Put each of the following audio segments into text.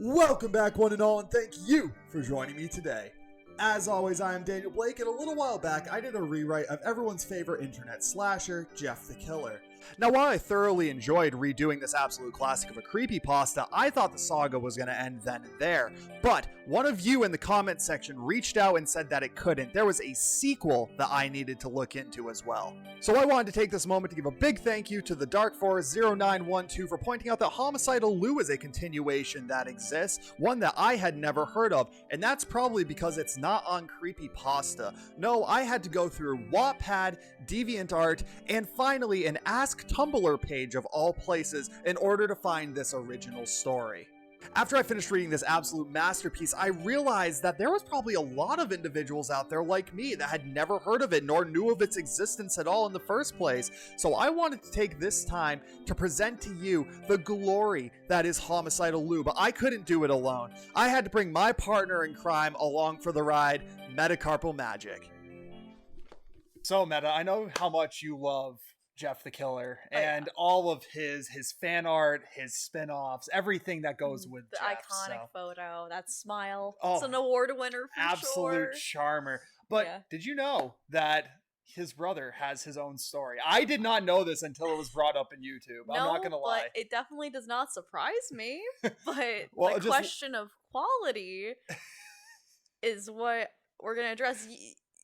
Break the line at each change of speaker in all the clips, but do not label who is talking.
Welcome back, one and all, and thank you for joining me today. As always, I am Daniel Blake, and a little while back, I did a rewrite of everyone's favorite internet slasher, Jeff the Killer. Now, while I thoroughly enjoyed redoing this absolute classic of a creepypasta, I thought the saga was going to end then and there. But one of you in the comment section reached out and said that it couldn't. There was a sequel that I needed to look into as well. So I wanted to take this moment to give a big thank you to the Dark Forest 0912 for pointing out that Homicidal Liu is a continuation that exists, one that I had never heard of, and that's probably because it's not on creepypasta. No, I had to go through Wattpad, DeviantArt, and finally an Ask Tumblr page of all places in order to find this original story. After I finished reading this absolute masterpiece, I realized that there was probably a lot of individuals out there like me that had never heard of it nor knew of its existence at all in the first place. So I wanted to take this time to present to you the glory that is Homicidal Liu, but I couldn't do it alone. I had to bring my partner in crime along for the ride, Metacarpal Magic. So Meta, I know how much you love Jeff the Killer and all of his fan art, his spin-offs, everything that goes with
the
Jeff.
Iconic photo, that smile.
Oh,
it's an award winner for
absolute
sure.
charmer. But did you know that his brother has his own story? I did not know this until it was brought up in YouTube. I'm not gonna lie.
But it definitely does not surprise me. But
well,
the question of quality is what we're gonna address.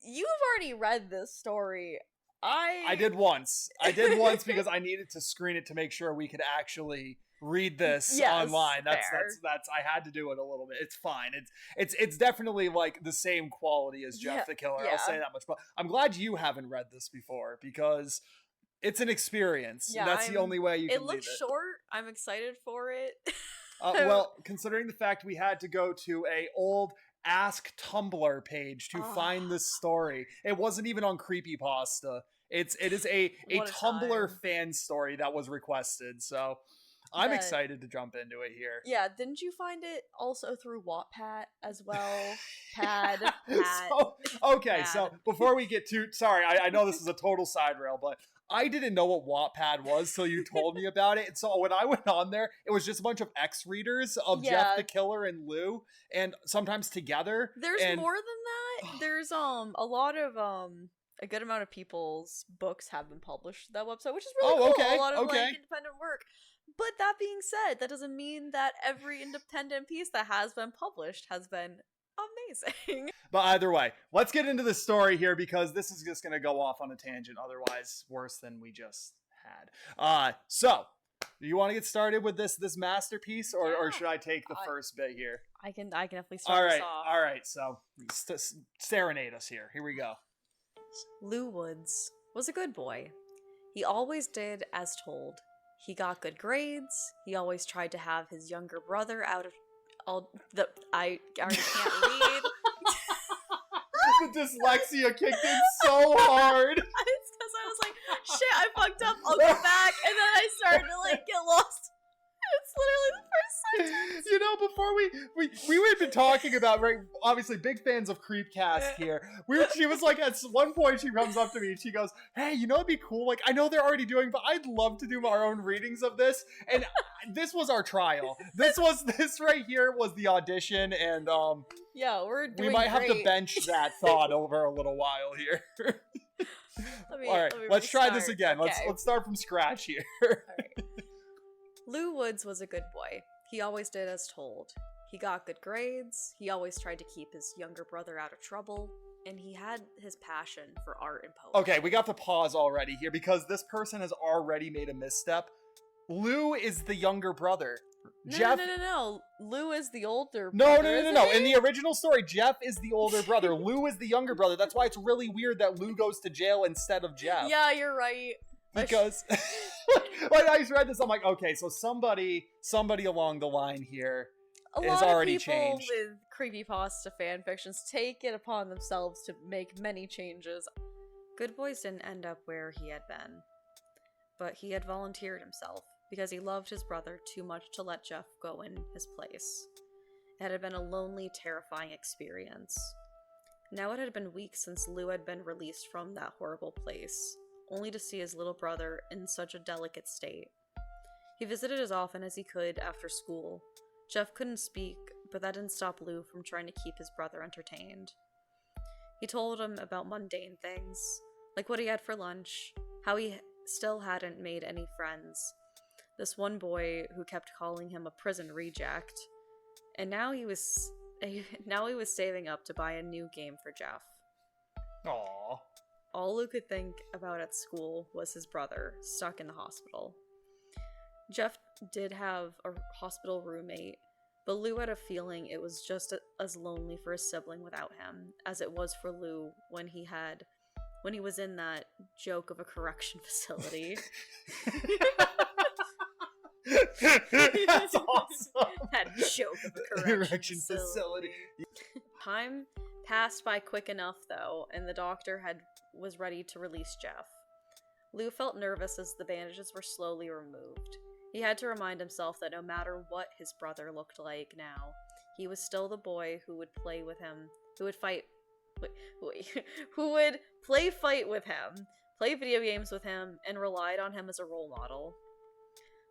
You've already read this story. I
did once. I did once because I needed to screen it to make sure we could actually read this online. That's I had to do it a little bit. It's fine. It's definitely like the same quality as Jeff the Killer. I'll say that much. But I'm glad you haven't read this before because it's an experience.
Yeah,
that's the only way you can
It looks short. I'm excited for it.
Well, considering the fact we had to go to a old Ask Tumblr page to find this story. It wasn't even on creepypasta. It is a Tumblr fan story that was requested. So I'm excited to jump into it here.
Yeah, didn't you find it also through Wattpad as well?
So before we get too sorry, I know this is a total side rail, but I didn't know what Wattpad was till you told me about it. And so when I went on there, it was just a bunch of X-readers of Jeff the Killer and Liu, and sometimes together.
There's more than that. There's a lot of a good amount of people's books have been published to that website, which is really cool. A lot of like independent work. But that being said, that doesn't mean that every independent piece that has been published has been amazing.
But either way, let's get into the story here because this is just going to go off on a tangent, otherwise worse than we just had. So, do you want to get started with this masterpiece, or should I take the first bit here?
I can definitely start us off.
All right. So, serenade us here. Here we go.
Liu Woods was a good boy. He always did as told. He got good grades. He always tried to have his younger brother out of I already can't read.
The dyslexia kicked in so hard.
It's because I was like, shit, I fucked up. I'll go back. And then I started to like get lost. It's literally the first sentence.
You know, before we had been talking about, right, obviously big fans of Creepcast here. She was like, at one point she comes up to me and she goes, hey, you know, it'd be cool. Like, I know they're already doing, but I'd love to do our own readings of this. And this was our trial. This right here was the audition. And
yeah, we
might have to bench that thought over a little while here. All right, let's try this again. Okay. Let's start from scratch here. All right.
Liu Woods was a good boy. He always did as told. He got good grades, he always tried to keep his younger brother out of trouble, and he had his passion for art and poetry.
Okay, we got to pause already here because this person has already made a misstep. Liu is the younger brother.
No. Liu is the older
brother. No.
He?
In the original story, Jeff is the older brother. Liu is the younger brother. That's why it's really weird that Liu goes to jail instead of Jeff.
Yeah, you're right.
Because when I read this, I'm like, okay, so somebody along the line here has already changed.
A lot of people with creepypasta fanfictions take it upon themselves to make many changes. Good Boys didn't end up where he had been, but he had volunteered himself because he loved his brother too much to let Jeff go in his place. It had been a lonely, terrifying experience. Now it had been weeks since Liu had been released from that horrible place, only to see his little brother in such a delicate state. He visited as often as he could after school, Jeff couldn't speak, but that didn't stop Lou from trying to keep his brother entertained. He told him about mundane things, like what he had for lunch, how he still hadn't made any friends, this one boy who kept calling him a prison reject, and now he was saving up to buy a new game for Jeff.
Aww.
All Lou could think about at school was his brother, stuck in the hospital. Jeff did have a hospital roommate, but Lou had a feeling it was just as lonely for his sibling without him as it was for Lou when he was in that joke of a correction facility.
That's awesome.
That joke of a correction facility. Time passed by quick enough, though, and the doctor was ready to release Jeff. Lou felt nervous as the bandages were slowly removed. He had to remind himself that no matter what his brother looked like now, he was still the boy who would play with him, who would fight with him, play video games with him, and relied on him as a role model.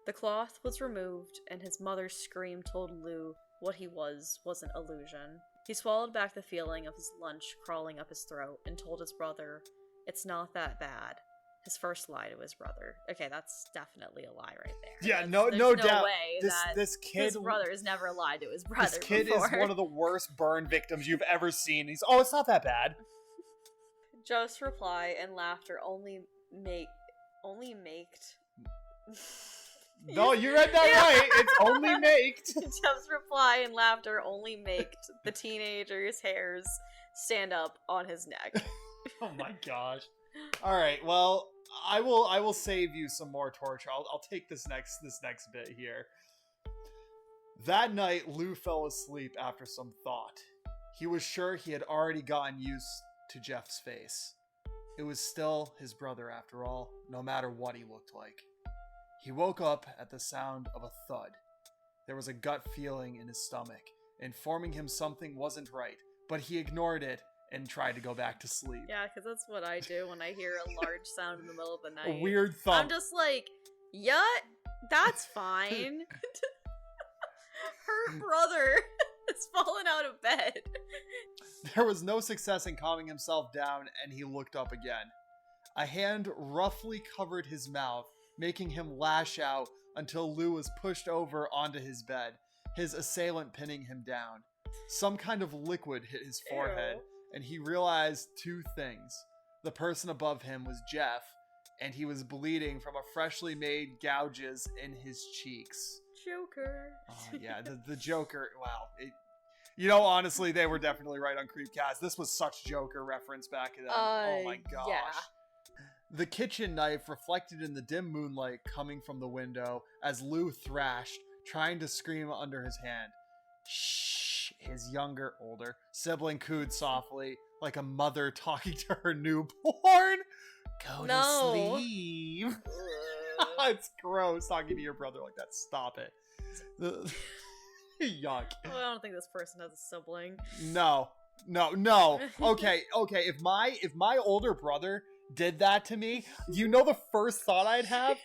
The cloth was removed, and his mother's scream told Lou what he wasn't illusion. He swallowed back the feeling of his lunch crawling up his throat and told his brother, "It's not that bad." His first lie to his brother. Okay, that's definitely a lie right there.
Yeah,
There's
no doubt.
Way
This kid,
his brother has never lied to his brother.
This kid
before.
is one of the worst burn victims you've ever seen. It's not that bad.
Jeff's reply and laughter only maked.
No, you read that right. It's only maked.
Jeff's reply and laughter only maked the teenager's hairs stand up on his neck.
Oh my gosh. All right, well, I will save you some more torture. I'll take this next bit here. That night, Lou fell asleep after some thought. He was sure he had already gotten used to Jeff's face. It was still his brother after all, no matter what he looked like. He woke up at the sound of a thud. There was a gut feeling in his stomach, informing him something wasn't right, but he ignored it and tried to go back to sleep.
Yeah, because that's what I do when I hear a large sound in the middle of the night.
A weird thump.
I'm just like, yeah, that's fine. Her brother is falling out of bed.
There was no success in calming himself down, and he looked up again. A hand roughly covered his mouth, making him lash out until Lou was pushed over onto his bed, his assailant pinning him down. Some kind of liquid hit his forehead, and he realized two things. The person above him was Jeff, and he was bleeding from a freshly made gouges in his cheeks.
Joker.
Oh, yeah, the Joker, wow. Honestly, they were definitely right on Creepcast. This was such Joker reference back then. Oh my gosh.
Yeah.
The kitchen knife reflected in the dim moonlight coming from the window as Lou thrashed, trying to scream under his hand. Shh, his older sibling cooed softly, like a mother talking to her newborn. Go to sleep. It's gross talking to your brother like that. Stop it. Yuck.
Well, I don't think this person has a sibling.
No. Okay. If my older brother did that to me, the first thought I'd have?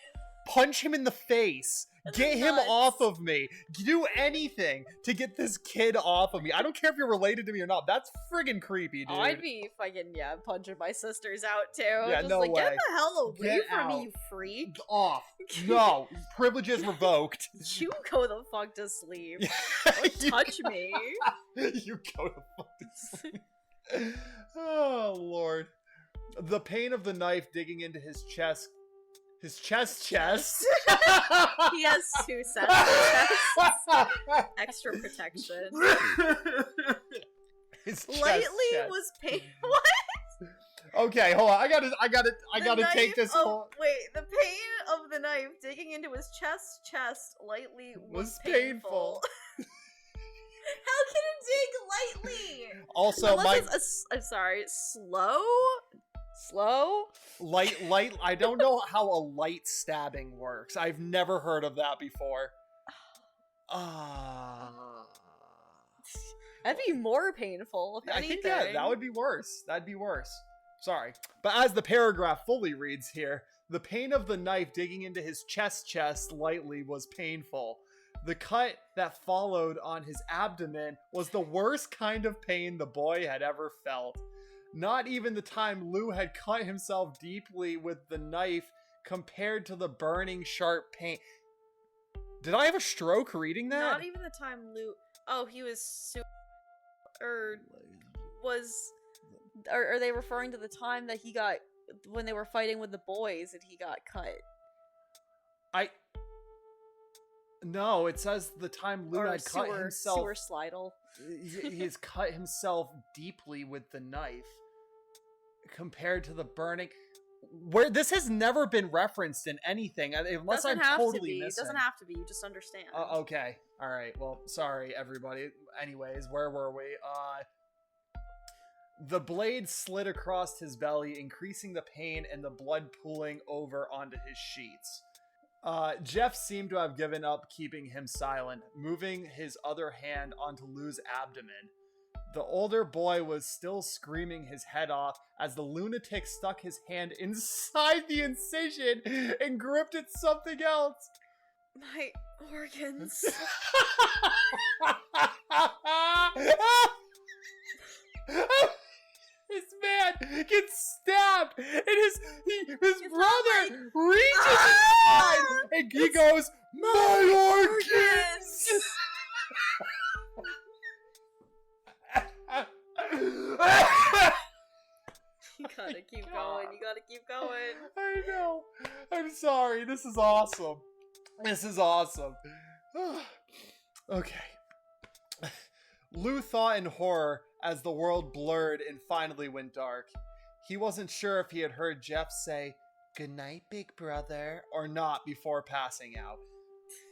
Punch him in the face. Get him off of me. Do anything to get this kid off of me. I don't care if you're related to me or not. That's friggin' creepy, dude.
Oh, I'd be fucking, punching my sisters out, too.
Yeah,
just
no
like,
way.
Get the hell away
Get
from
out.
me, you freak.
Off. No. Privileges revoked.
You go the fuck to sleep. Don't touch me.
You go to fuck to sleep. Oh, Lord. The pain of the knife digging into his chest. His chest.
He has 2 sets of chests. Extra protection.
His chest
Lightly was pain. What?
Okay, hold on. I gotta take this.
Wait, the pain of the knife digging into his chest lightly was painful. How can it dig lightly?
Also,
I'm sorry, slow?
Light, I don't know how a light stabbing works. I've never heard of that before.
That'd be more painful, if anything.
I think, that would be worse. That'd be worse. Sorry. But as the paragraph fully reads here, the pain of the knife digging into his chest lightly was painful. The cut that followed on his abdomen was the worst kind of pain the boy had ever felt. Not even the time Liu had cut himself deeply with the knife compared to the burning sharp pain. Did I have a stroke reading that?
Not even the time Liu... Oh, he was or was... Are they referring to the time that he got... When they were fighting with the boys and he got cut?
No, it says the time Liu had cut himself...
Sewer slidle.
He has cut himself deeply with the knife compared to the burning... Where this has never been referenced in anything, unless I'm totally missing.
It doesn't have to be. You just understand.
Okay. All right. Well, sorry, everybody. Anyways, where were we? The blade slid across his belly, increasing the pain and the blood pooling over onto his sheets. Jeff seemed to have given up keeping him silent, moving his other hand onto Liu's abdomen. The older boy was still screaming his head off as the lunatic stuck his hand inside the incision and gripped at something else.
My organs.
This man gets stabbed, and his brother reaches inside, and he goes, "My organs!"
You gotta keep going. You gotta keep going.
I know. I'm sorry. This is awesome. This is awesome. Okay. Liu thought in horror as the world blurred and finally went dark. He wasn't sure if he had heard Jeff say, "Good night, big brother," or not before passing out.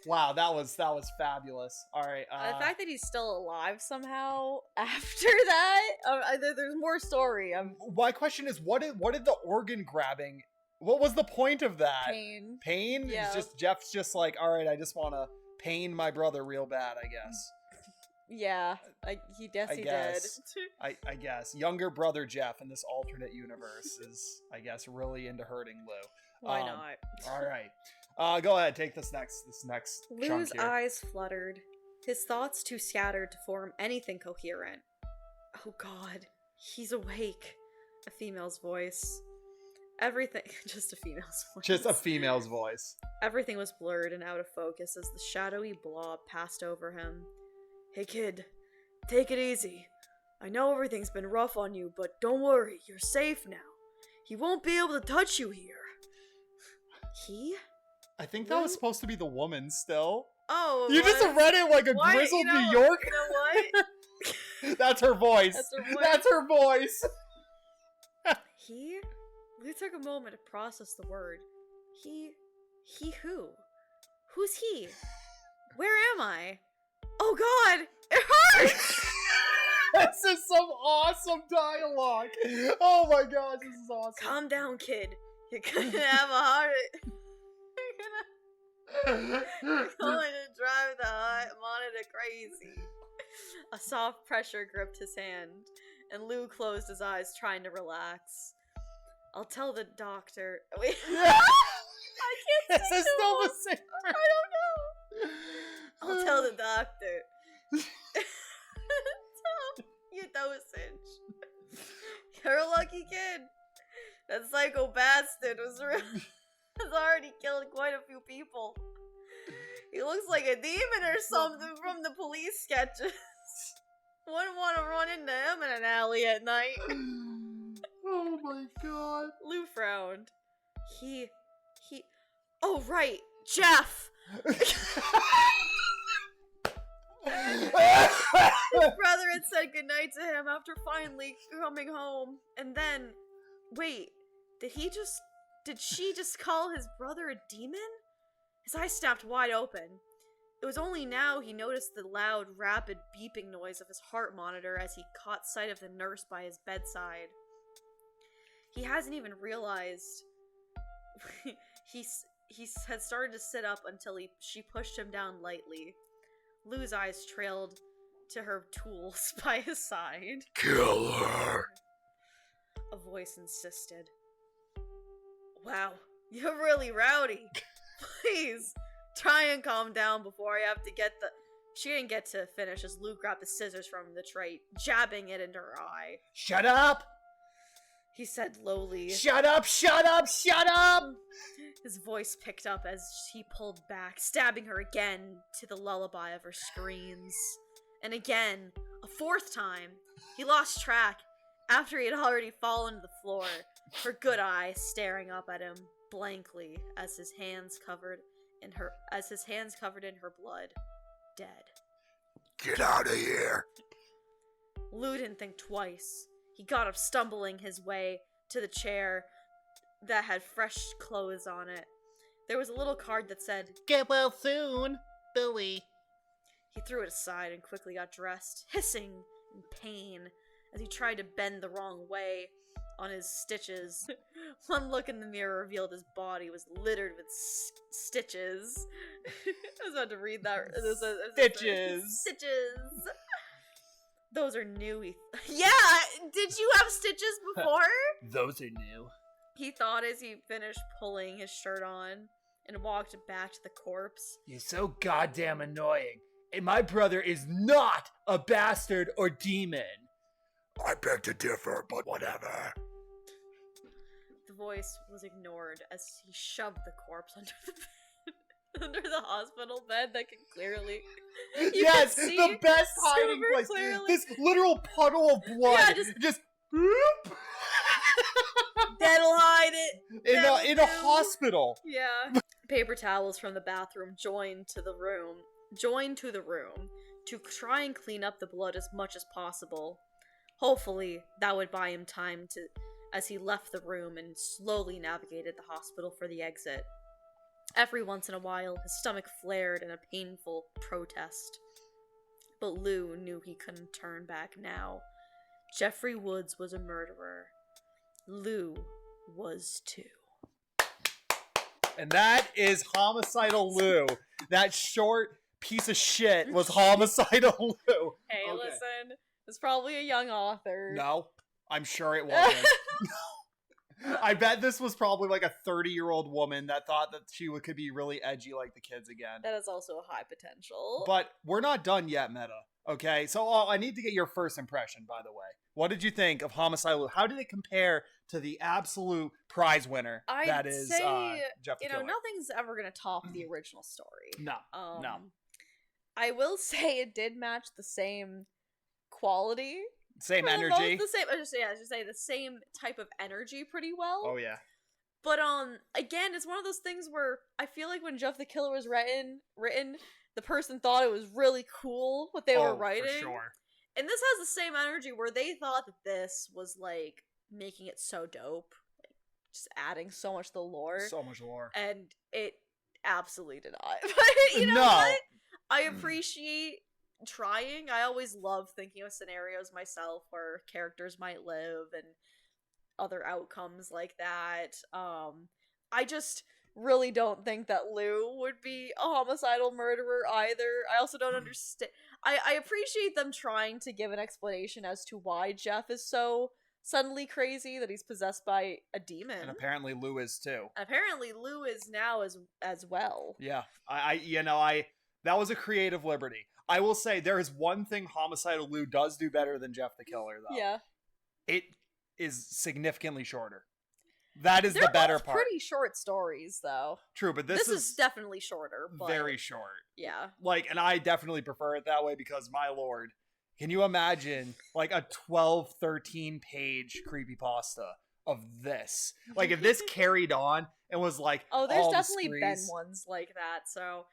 Wow, that was fabulous. All right.
The fact that he's still alive somehow after that, there's more story.
My question is, what did the organ grabbing? What was the point of that?
Pain.
Pain?
Yeah.
Jeff's just like, all right, I just want to pain my brother real bad, I guess.
Yeah, he did.
I guess younger brother Jeff in this alternate universe is, I guess, really into hurting Liu.
Why not?
All right. Go ahead. Take this next
Liu's
chunk here.
eyes fluttered, his thoughts too scattered to form anything coherent. Oh God, he's awake. A female's voice. Everything. Just a female's voice.
Just a female's voice.
Everything was blurred and out of focus as the shadowy blob passed over him. Hey kid, take it easy. I know everything's been rough on you, but don't worry, you're safe now. He won't be able to touch you here. He?
I think that was supposed to be the woman still.
Oh,
you just read it like a grizzled New Yorker.
You know what?
That's her voice. That's her voice.
He? Lou took a moment to process the word. He who? Who's he? Where am I? Oh God, it hurts!
This is some awesome dialogue. Oh my gosh, this is awesome.
Calm down, kid. You're gonna have a heart. You're going to drive the heart monitor crazy. A soft pressure gripped his hand, and Liu closed his eyes, trying to relax. I'll tell the doctor. Wait.
Yeah.
I can't
This is still the same.
I don't know. I'll tell the doctor. Tell your dosage. You're a lucky kid. That psycho bastard has already killed quite a few people. He looks like a demon or something from the police sketches. Wouldn't want to run into him in an alley at night.
Oh my God.
Lou frowned. He... Oh, right. Jeff! His brother had said goodnight to him after finally coming home. And then... Wait. Did she just call his brother a demon? His eyes snapped wide open. It was only now he noticed the loud, rapid beeping noise of his heart monitor as he caught sight of the nurse by his bedside. He hasn't even realized he had started to sit up until she pushed him down lightly. Lou's eyes trailed to her tools by his side.
Kill her!
A voice insisted. Wow, you're really rowdy. Please, Try and calm down before I have to get the... She didn't get to finish as Lou grabbed the scissors from the tray, jabbing it into her eye.
Shut up!
He said lowly.
Shut up, shut up, shut up!
His voice picked up as he pulled back, stabbing her again to the lullaby of her screams. And again, a fourth time, he lost track after he had already fallen to the floor, her good eye staring up at him blankly as his hands covered in her blood, dead.
Get out of here!
Lou didn't think twice. He got up, stumbling his way to the chair that had fresh clothes on it. There was a little card that said,
"Get well soon, Billy."
He threw it aside and quickly got dressed, hissing in pain as he tried to bend the wrong way on his stitches. One look in the mirror revealed his body was littered with stitches. I was about to read that.
Stitches!
Stitches! Those are new. Yeah! Did you have stitches before?
Those are new.
He thought as he finished pulling his shirt on and walked back to the corpse.
You're so goddamn annoying. And my brother is not a bastard or demon. I beg to differ, but whatever.
The voice was ignored as he shoved the corpse under the bed. Under the hospital bed that can clearly...
Yes, the best hiding place.
Clearly.
This literal puddle of blood.
Yeah, just
boop.
That'll hide it.
In a hospital.
Yeah. Paper towels from the bathroom joined to the room to try and clean up the blood as much as possible. Hopefully, that would buy him time as he left the room and slowly navigated the hospital for the exit. Every once in a while, his stomach flared in a painful protest. But Lou knew he couldn't turn back now. Jeffrey Woods was a murderer. Lou was too.
And that is Homicidal Liu. That short piece of shit was Homicidal Liu.
Hey, okay. Listen, it's probably a young author.
No, I'm sure it wasn't. I bet this was probably like a 30-year-old woman that thought that she could be really edgy like the kids again.
That is also a high potential.
But we're not done yet, Meta. Okay, so I need to get your first impression, by the way. What did you think of Homicidal Liu? How did it compare to the absolute prize winner that is Jeff the Killer?
Nothing's ever going to top the original story.
No, no.
I will say it did match the same quality.
Same energy.
The same. I just say the same type of energy pretty well.
Oh yeah.
But again, it's one of those things where I feel like when Jeff the Killer was written, the person thought it was really cool what they were writing.
For sure.
And this has the same energy where they thought that this was like making it so dope, like just adding so much to the lore.
So much lore.
And it absolutely did not. But you know what? I appreciate trying. I always love thinking of scenarios myself where characters might live and other outcomes like that. I just really don't think that Lou would be a homicidal murderer either. I also don't understand. I appreciate them trying to give an explanation as to why Jeff is so suddenly crazy, that he's possessed by a demon.
And apparently Lou is too.
Apparently Lou is now as well.
Yeah. That was a creative liberty. I will say there is one thing Homicidal Liu does do better than Jeff the Killer, though.
Yeah.
It is significantly shorter. That is
They're
the better
both
part.
Pretty short stories, though.
True, but this is
definitely shorter. But
very short.
Yeah.
And I definitely prefer it that way because, my lord, can you imagine like a 12, 13 page creepypasta of this? Like if this carried on and was like,
there's definitely been ones like that. So,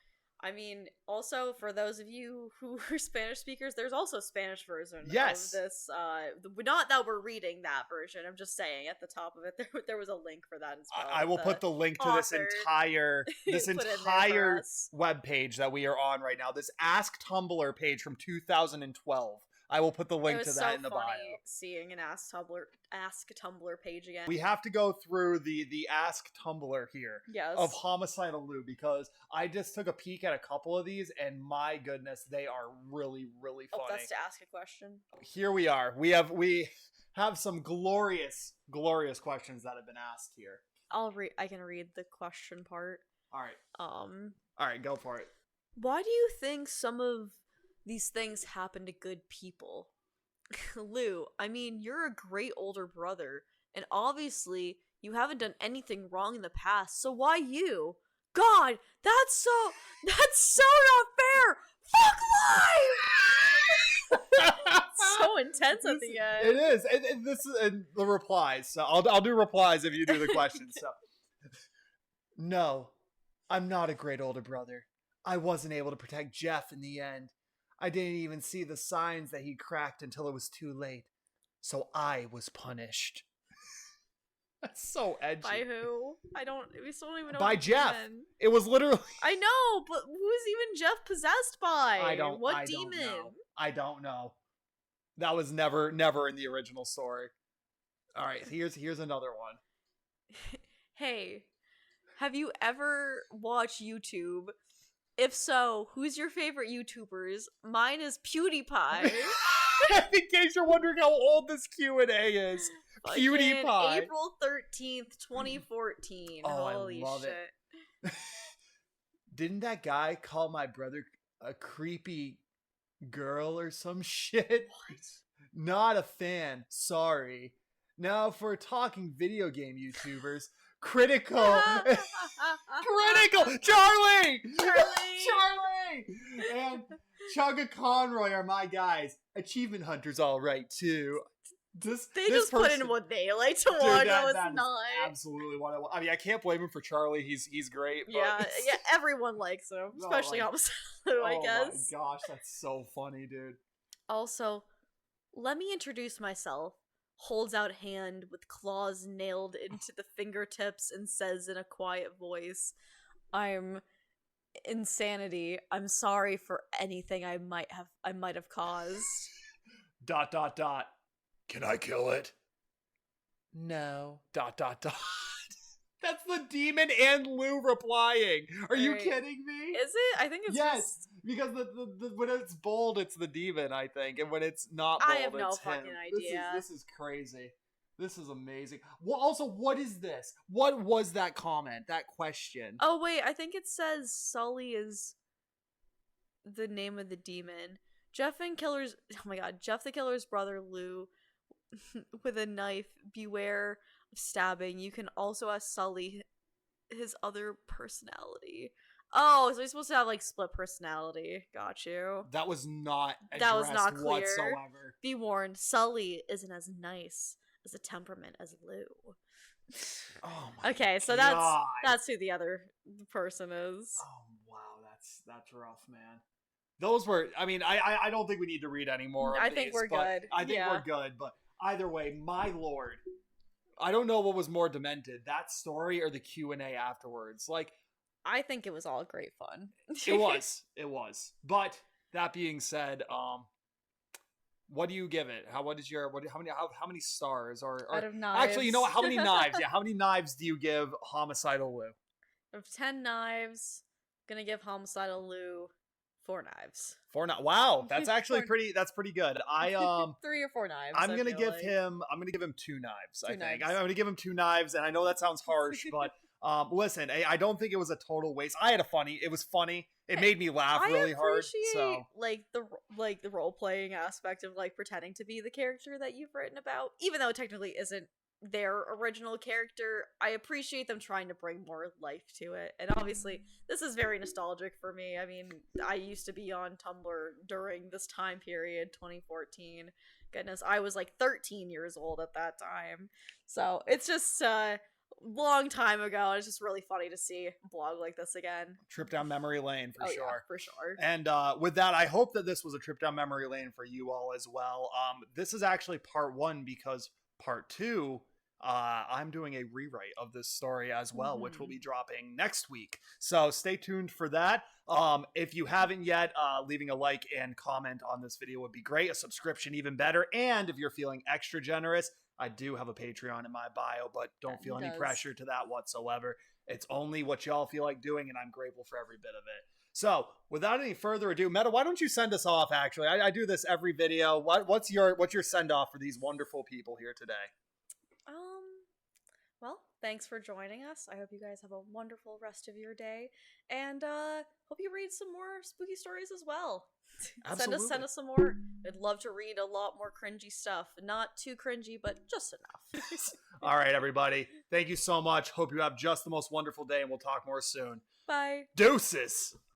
I mean, also for those of you who are Spanish speakers, there's also a Spanish version of this. Not that we're reading that version. I'm just saying at the top of it, there was a link for that as well.
I will put the link to this entire web page that we are on right now. This Ask Tumblr page from 2012. I will put the link to that in the bio.
It was so funny seeing an Ask Tumblr page again.
We have to go through the Ask Tumblr here of Homicidal Liu because I just took a peek at a couple of these and my goodness, they are really, really funny.
Oh, that's to ask a question.
Here we are. We have some glorious, glorious questions that have been asked here.
I can read the question part.
All right. All right, go for it.
Why do you think some of these things happen to good people? Lou, I mean, you're a great older brother, and obviously you haven't done anything wrong in the past, so why you? God, that's so not fair! Fuck life! So intense at the end.
It is. And this is and the replies. So I'll do replies if you do the questions. So, no, I'm not a great older brother. I wasn't able to protect Jeff in the end. I didn't even see the signs that he cracked until it was too late. So I was punished. That's so edgy.
By who? We still don't even know.
By
the
Jeff.
demon.
It was literally.
I know, but who is even Jeff possessed by? What
I
demon?
Don't know. I don't know. That was never in the original story. All right, here's another one.
Hey, have you ever watched YouTube? If so, who's your favorite YouTubers? Mine is PewDiePie.
In case you're wondering how old this Q&A is. PewDiePie.
April 13th, 2014.
Oh,
Holy
I love
shit.
it. Didn't that guy call my brother a creepy girl or some shit?
What?
Not a fan. Sorry. Now for talking video game YouTubers, critical. Critical. Charlie! Charlie! And Chugga Conroy are my guys. Achievement Hunter's all right too.
They just put in what they like to watch. That was not
absolutely what I want. I mean, I can't blame him for Charlie. He's great. But...
Yeah, everyone likes him, especially Homicidal Liu, I guess.
Oh my gosh, that's so funny, dude.
Also, let me introduce myself. Holds out hand with claws nailed into the fingertips and says in a quiet voice, "I'm Insanity. I'm sorry for anything I might have caused." ...
Can I kill it? No. ... That's the demon and Lou replying. Are you kidding me?
Is it? I think it's
yes, because the when it's bold, it's the demon, I think, and when it's not bold,
I have no
it's
fucking
him.
idea.
This is crazy. This is amazing. Well, also, what is this? What was that comment? That question?
Oh wait, I think it says Sully is the name of the demon. Jeff the Killer's brother Lou with a knife. Beware of stabbing. You can also ask Sully his other personality. Oh, so he's supposed to have like split personality. Got you.
That was not addressed
that was not clear.
Whatsoever.
Be warned, Sully isn't as nice as a temperament as Lou.
Oh my
okay, so
God.
that's who the other person is.
Oh wow, that's rough, man. Those were. I mean, I don't think we need to read anymore.
I think we're good.
I think we're good, but either way, my lord, I don't know what was more demented, that story or the Q&A afterwards. Like,
I think it was all great fun.
It was. But that being said, what do you give it? How many stars or
out of knives?
Actually, you know what? How many knives? Yeah, how many knives do you give Homicidal Liu?
Of 10 knives, gonna give Homicidal Liu 4 knives.
4 knives. Wow, that's actually pretty. That's pretty good. 3
or 4 knives.
I'm gonna give him 2 knives. I think I'm gonna give him 2 knives, and I know that sounds harsh, but listen, I don't think it was a total waste. It was funny. It made me laugh really hard. So
like the role playing aspect of like pretending to be the character that you've written about, even though it technically isn't their original character. I appreciate them trying to bring more life to it, and obviously this is very nostalgic for me. I mean, I used to be on Tumblr during this time period, 2014. Goodness, I was like 13 years old at that time, so it's just long time ago, and it's just really funny to see a blog like this again.
Trip down memory lane for sure.
Yeah, for sure.
And with that, I hope that this was a trip down memory lane for you all as well. This is actually part 1, because part 2, I'm doing a rewrite of this story as well, which will be dropping next week. So stay tuned for that. If you haven't yet, leaving a like and comment on this video would be great. A subscription even better. And if you're feeling extra generous, I do have a Patreon in my bio, but don't feel any pressure to that whatsoever. It's only what y'all feel like doing, and I'm grateful for every bit of it. So, without any further ado, Meta, why don't you send us off? Actually, I do this every video. What's your send off for these wonderful people here today?
Well, Thanks for joining us. I hope you guys have a wonderful rest of your day, and hope you read some more spooky stories as well.
Absolutely.
Send us some more. I'd love to read a lot more cringy stuff. Not too cringy, but just enough.
All right, everybody. Thank you so much. Hope you have just the most wonderful day, and we'll talk more soon.
Bye.
Deuces!